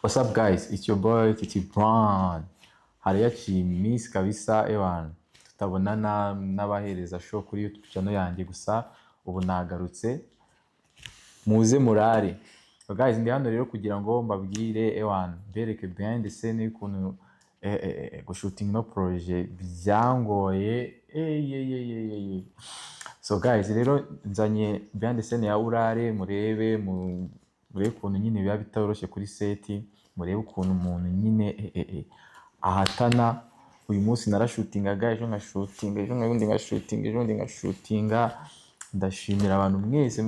What's up guys, it's your boy Titi Brown. Hari yaciye iminsi kabisa ewan tutabonana n'abahereza show kuri YouTube channel yanjye, gusa ubu nagarutse muze murare. So guys, ndi hano rero kugira ngo mbabwire ewan bereke behind the scene y'ukuntu shooting no project byangoye. So guys, rero nzanye behind the scene ya urare murebe ukuntu nyine biba bitoroshye kuri seti, murebe ukuntu umuntu nyine ahatana. Uyu munsi narashutingaga, ejo ngashutinga, ejo ngabundi ngashutinga, ejo ndi ngashutinga. Ndashimira abantu mwese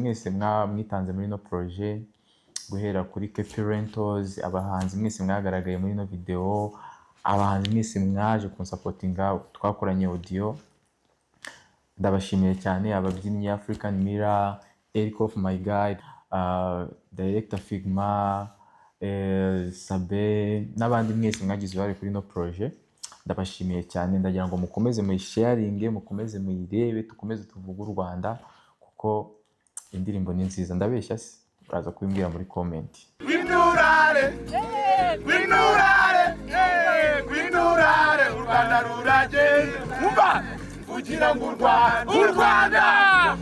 mwitanze muri no projet, guhera kuri Kepi Rentals, abahanzi mwese mwagaragaye muri no video, abahanzi mwese mwaje kunsapotinga, twakoranye audio. Ndabashimiye cyane ababyinnyi African Mirror, Eric of my guide, director Figma, Sabe n'abandi mwese mwagize uruhare kuri no projet. Ndabashimiye cyane, ndagira ngo mukomeze muyisharinge, mukomeze muyirebe, tukomeze tuvuga u Rwanda kuko indirimbo ni nziza. Ndabeshya se, uraza kubimbwira muri comment. Gwinurare, gwinurare, u Rwanda ruragenda. Umva, kugira ngo u Rwanda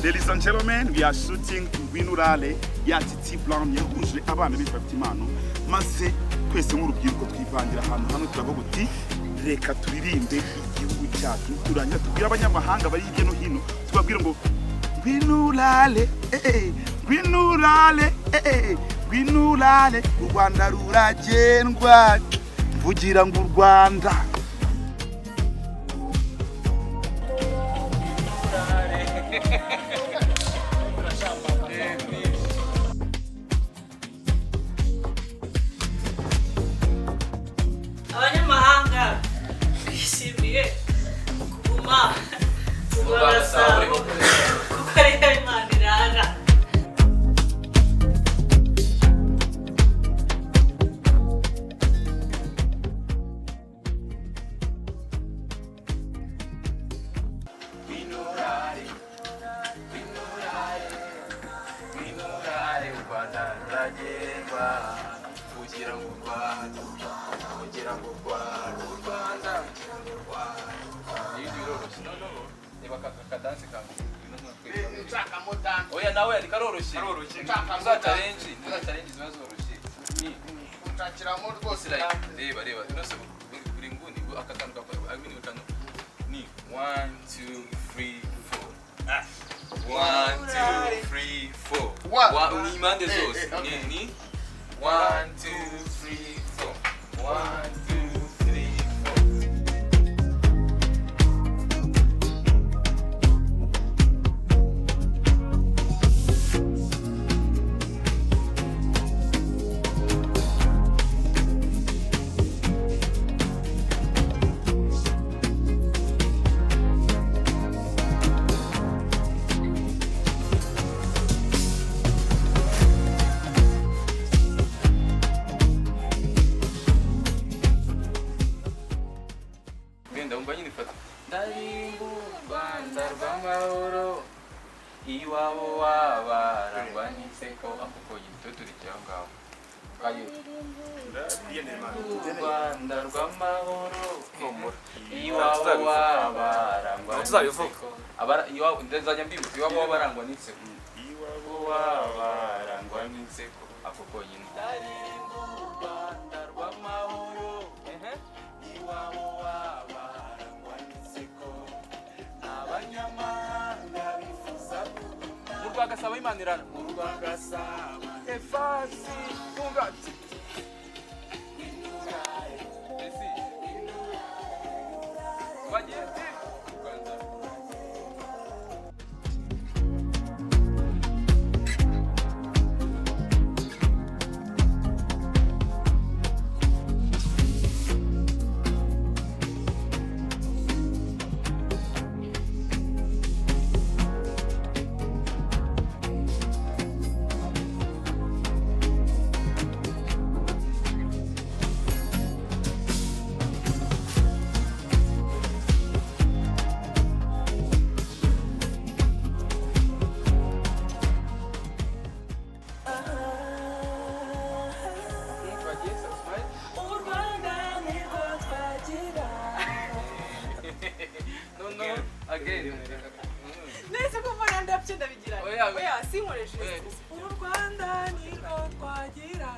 Ladies and gentlemen, we are shooting Gwinurare ya Titi Brown yahuje abana bifite impano, maze twese nk'urubyiruko twivangira ahantu hano turavuga uti reka turirimbe igihugu cyacu, turanya tubwira abanyamahanga bari hirya no hino, tubabwira ngo Gwinurare, Gwinurare, Gwinurare, u Rwanda ruragendwa, mvugira ngo u Rwanda. Abanyamahanga bishimiye kuguma kubarasaba kuko ari Imana irara. Gwinurare, u Rwanda ruragendwa, kugira ngo u Rwanda oya nawe ari karoroshye uzacarenji zibazoroshye ni utakiramo rwose reba inose buri nguni akakantu kakora abini kano ni 1 2 3 4 1 2 3 4 ni impande zose ni 1 2 3 4 1 2 iwabo wabarangwa n'iseko akuko yituturi cyangwa Rwanda rw'amahoro iwabo wabarangwa n'iseko iwabo ndazanya mbibutse iwabo wabarangwa n'iseko iwabo wabarangwa n'iseko akuko yituturi Rwanda rw'amahoro iwabo wabarangwa n'iseko abanyamahanga Urwagasaba Imana irana Urwagasaba efasi funga nese ko mbona ndapye ndabigira oya sinkoreshe u Rwanda niko twagira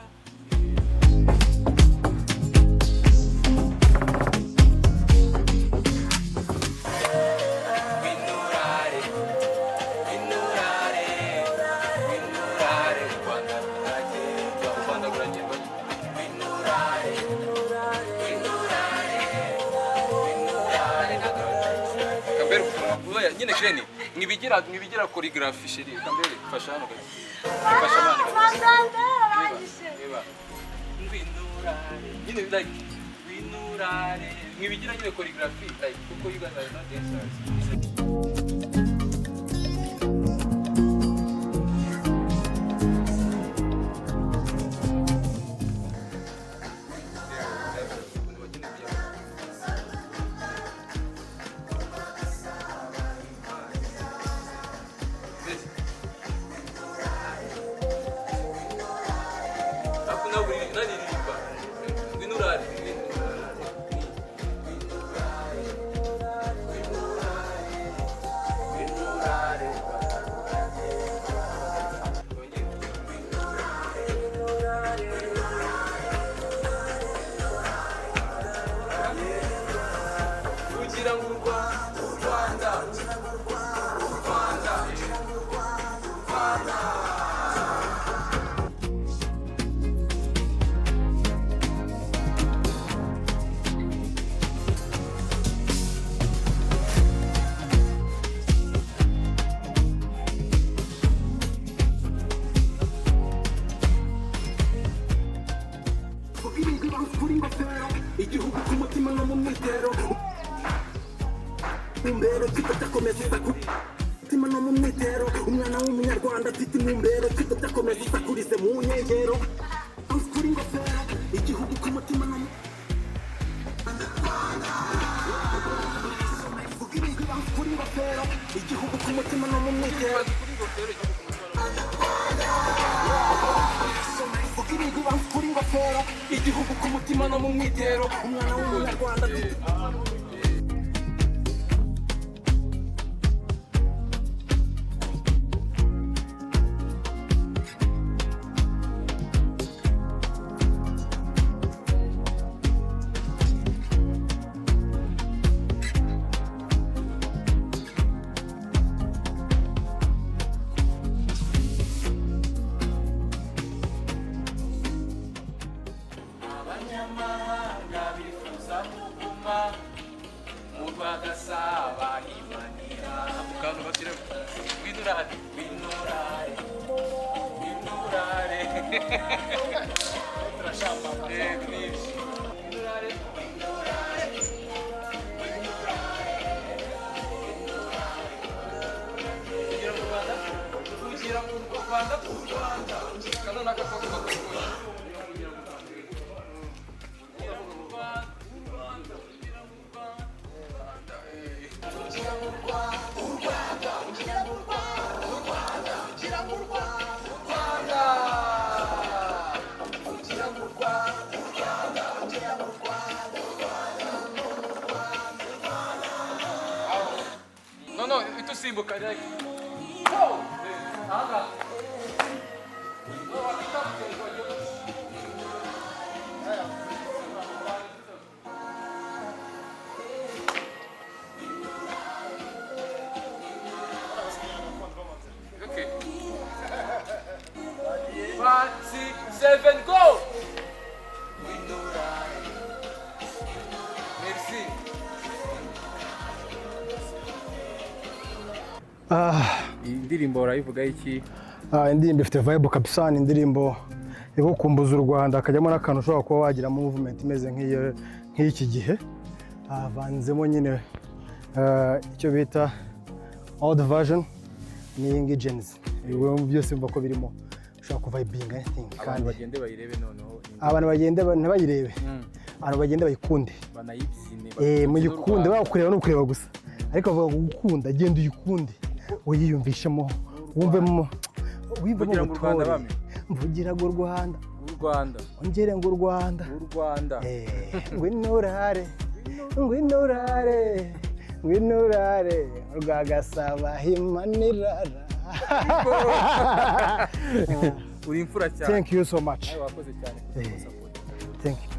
nyine Sheni mwibigira choreography sheri kambere fasha hano gato fasha mane nyine like winurare mwibigira nyine choreography like kuko you guys are not dancers. Numbero kitakomeza umutima no mu mwitero umwana w'umunyarwanda afite numbero kitakomeza isakurize mu nkengero kuri ingofero igihugu ku mutima no kuri ingofero igihugu ku mutima no mu mwitero kuri ingofero igihugu ku mutima no mu mwitero umwana w'umunyarwanda No, itu simboka lagi. Aga. Okay. 5, 6, 7, go! Merci. Indirimbo urayivuga iki? Indirimbo ifite vibe kabisa, ni indirimbo yo gukumbuza u Rwanda, akajyamo n'akantu ushobora kuba wagira movement imeze nk'iki gihe. Vanzemo nyine icyo bita old version ni gens. Ibintu byose mva ko birimo ushobora kuva ibinga anything kandi bagende bayirebe noneho. Abantu bagende ntibayirebe. Abantu bagende bayikunde. Banayibyine. Muyikunde bakureba no kureba gusa. Ariko bavuga gukunda, genda uyikunde. Uyiyumvishemo, wumvemo u Rwanda bame. Mvugira ngo u Rwanda. U Rwanda. Ongere ngo u Rwanda. U Rwanda. Ngwino urare. Ngwino urare. winurare rwagasaba himanirara. uri imfura cyane. Thank you so much. Nawe wakoze cyane support. Thank you.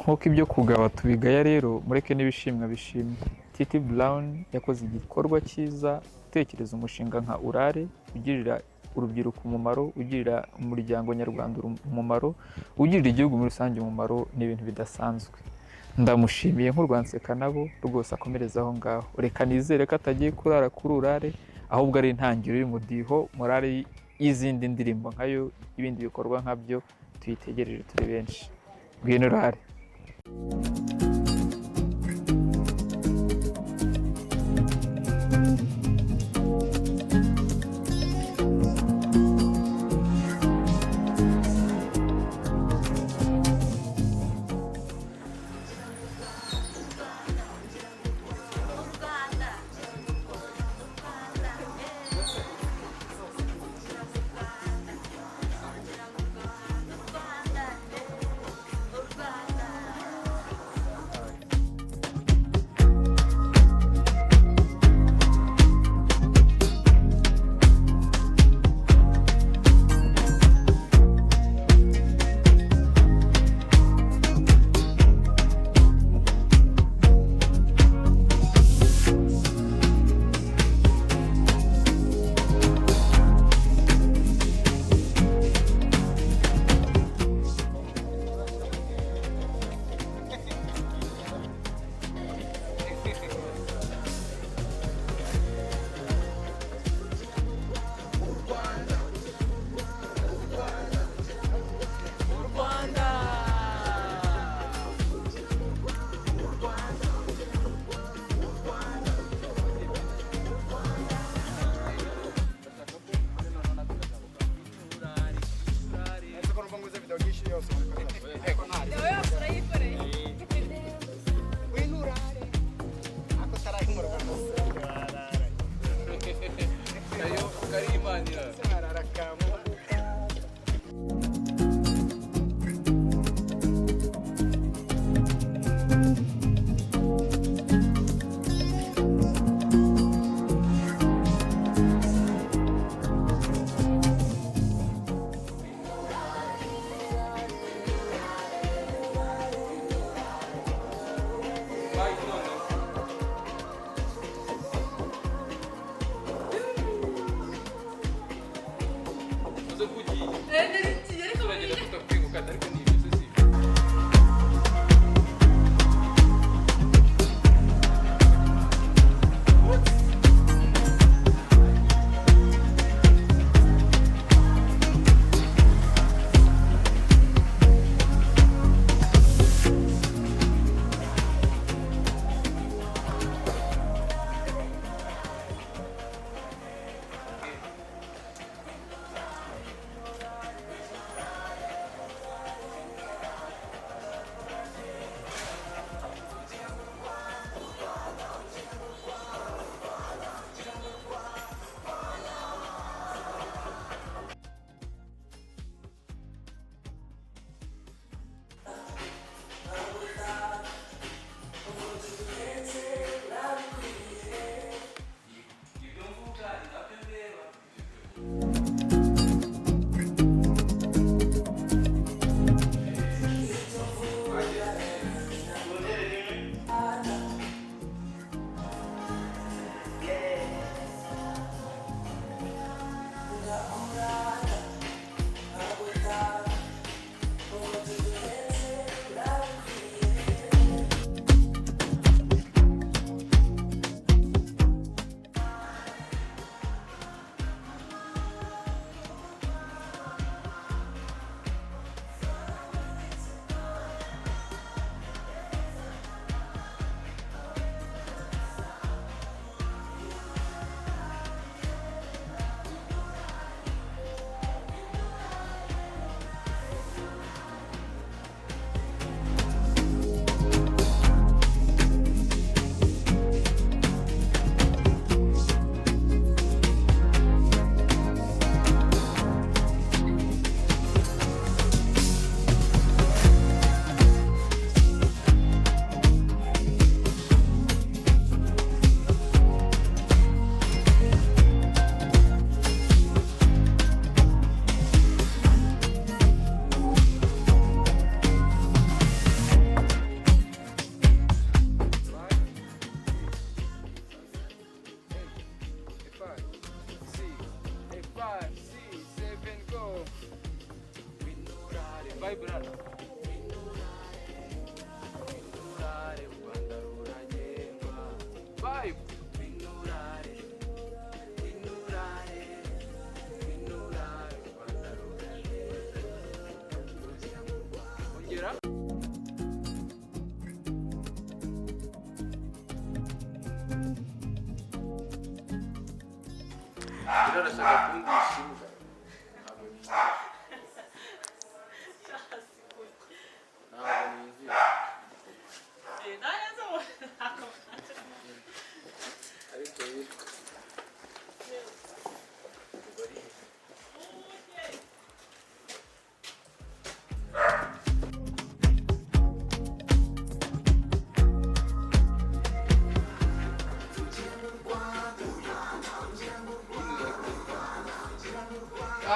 nk'uko ibyo kugaba tubigaya rero mureke n'ibishimwa bishimwe. Titi Brown yakoze igikorwa cyiza gutekereza umushinga nka urare ugirira urubyiruko umumaro, ugirira umuryango nyarwanda umumaro, ugirira igihugu muri rusange umumaro. Ni ibintu bidasanzwe. Ndamushimiye nk'urwanseka nabo rwose akomereza aho ngaho. Reka nizere ko atagiye kurara kuri urare, ahubwo ari intangiriro y'umudiho morale y'izindi ndirimbo nkayo, ibindi bikorwa nkabyo tuyitegereje turi benshi. Ngwino urare. vibe rana. Winurare u Rwanda ruragendwa. Vibe. Winurare. Winurare. Winurare u Rwanda ruragendwa. Ongera. Irarashaka kundisha imbwa. Ntabwo ninjira. Ariko yitwa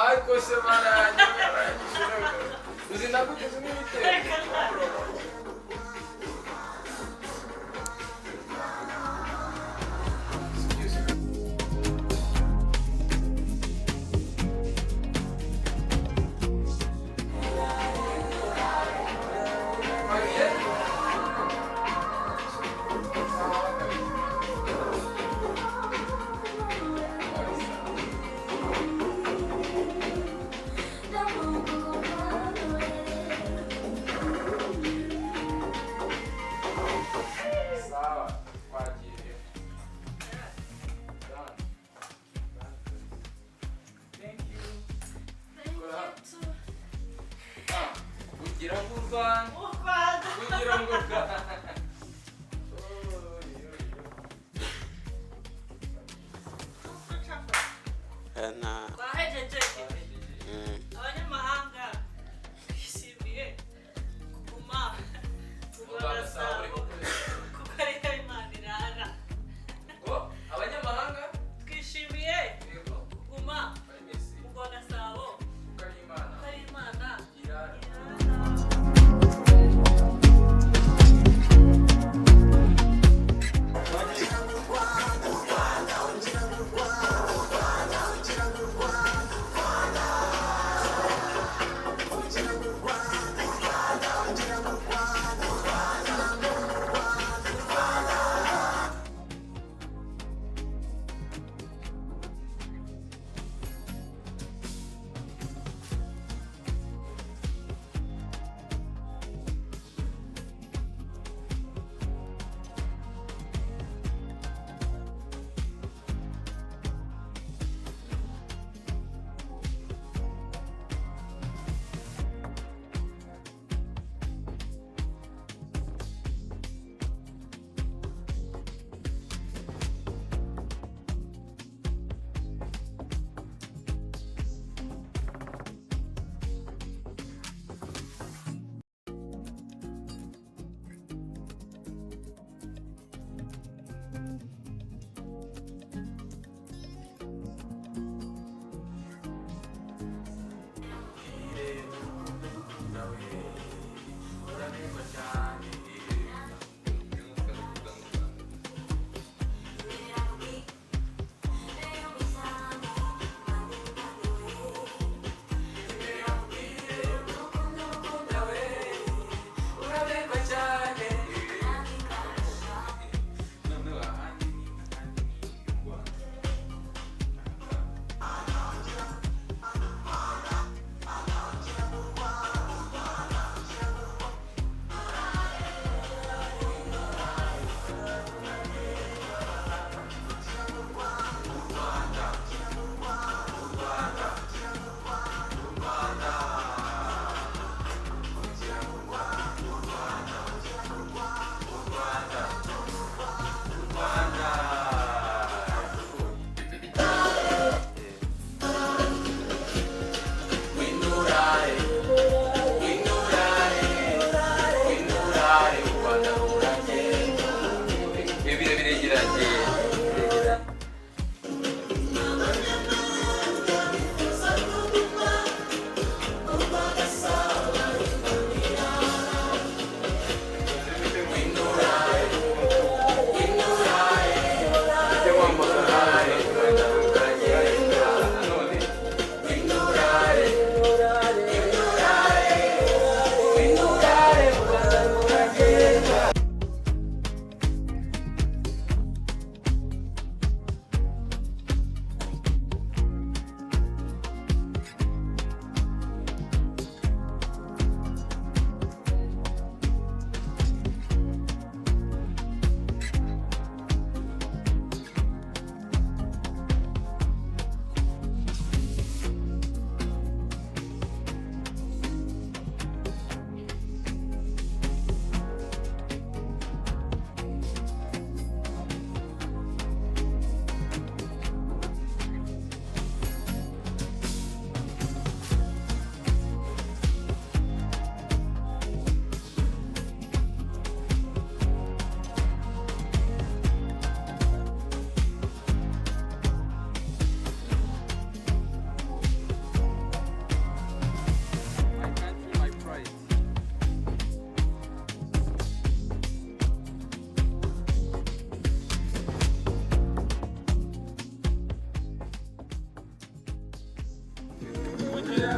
ariko se maranye uzi nakugeze n'ibitero. Sawa, twagiye. Done. Thank you. Kugira ngo u Rwanda. Kugira ngo u Rwanda. Twahejeje abanyamahanga bishimiye kuguma kugarasabo kuko ariho Imana irara. Abanyamahanga Twishimiye kuguma kugarasabo kuko ari Imana. kuko ari Imana Irara.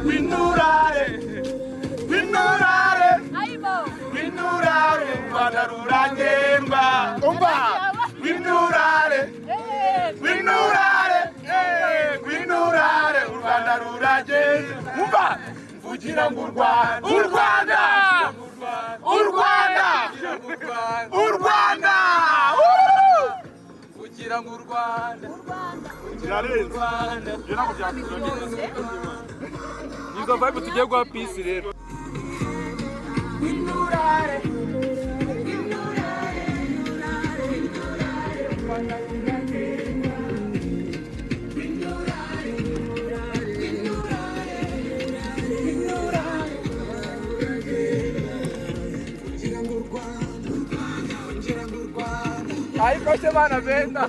winurare winurare winurare u Rwanda ruragendwa umva winurare winurare winurare u Rwanda ruragendwa umva mvugira ngo u Rwanda u Rwanda u Rwanda u Rwanda kugira ngo u Rwanda Rwanda nizo vibe tugiye guha peace rero Aí pra semana venda.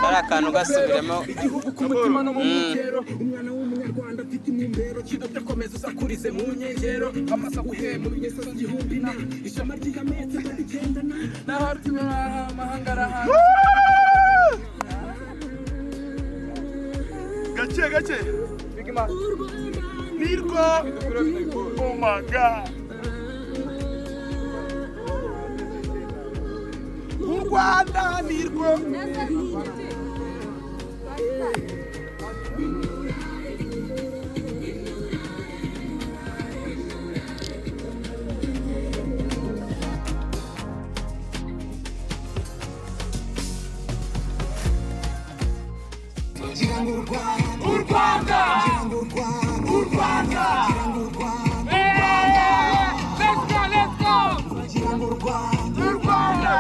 Kari akantu gasubiremo igihugu ku mutima no mu nkengero umwana w'umunyarwanda afite intumbero kidakomeza usakurize mu nkengero amasa guhema imisozi igihumbi na ishema ry'igametse barigendana Nahartume mahanga araha. gake gake Bigima. nirwo oh my god u Rwanda nirwo u Rwanda u Rwanda let's go u Rwanda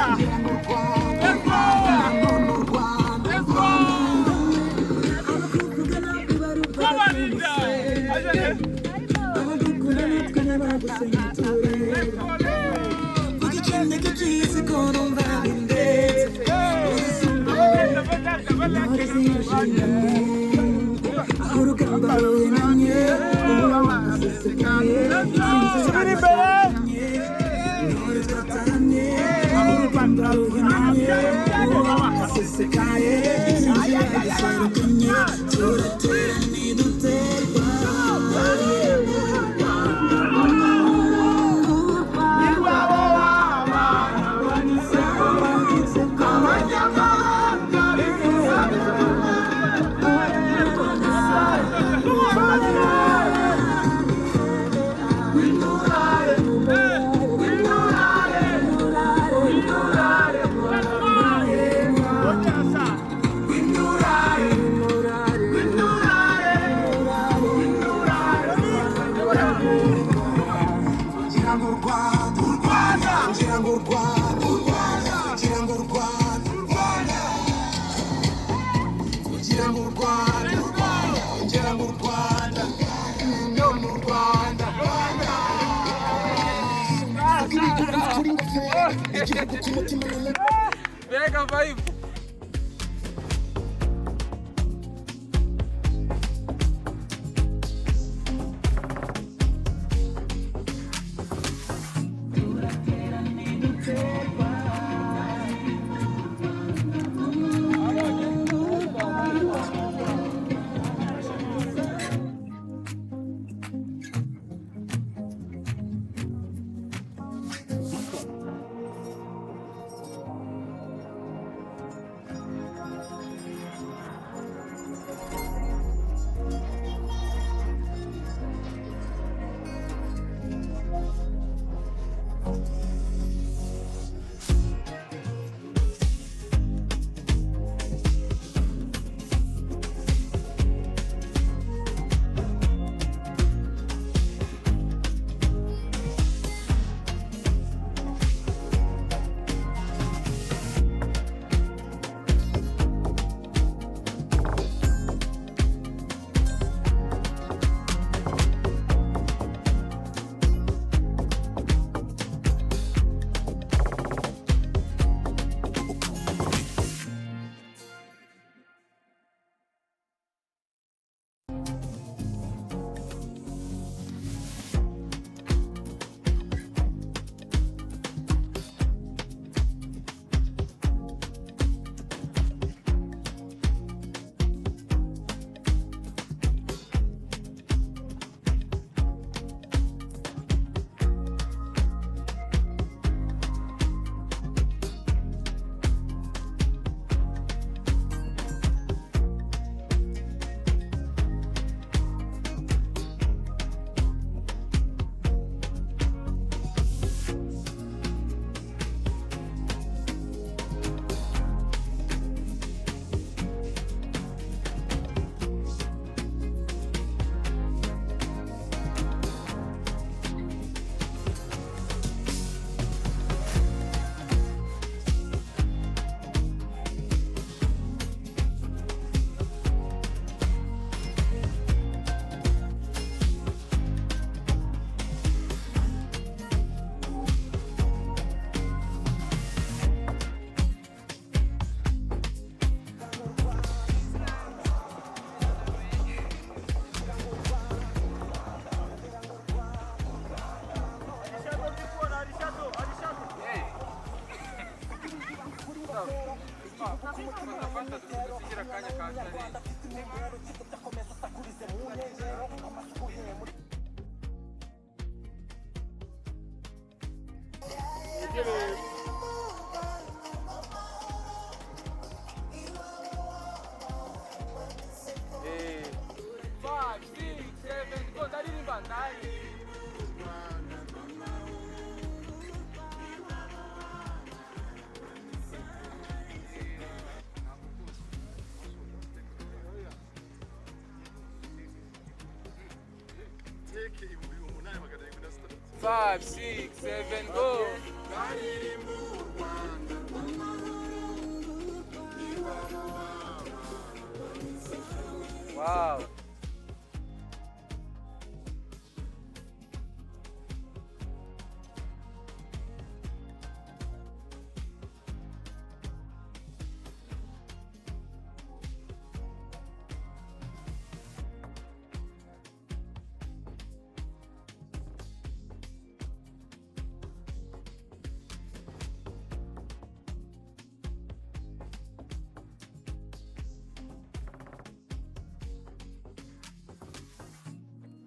Pega vibe. 5, 6, 7, go, ndaririmba naye. Five, 6, 7, go. Wow.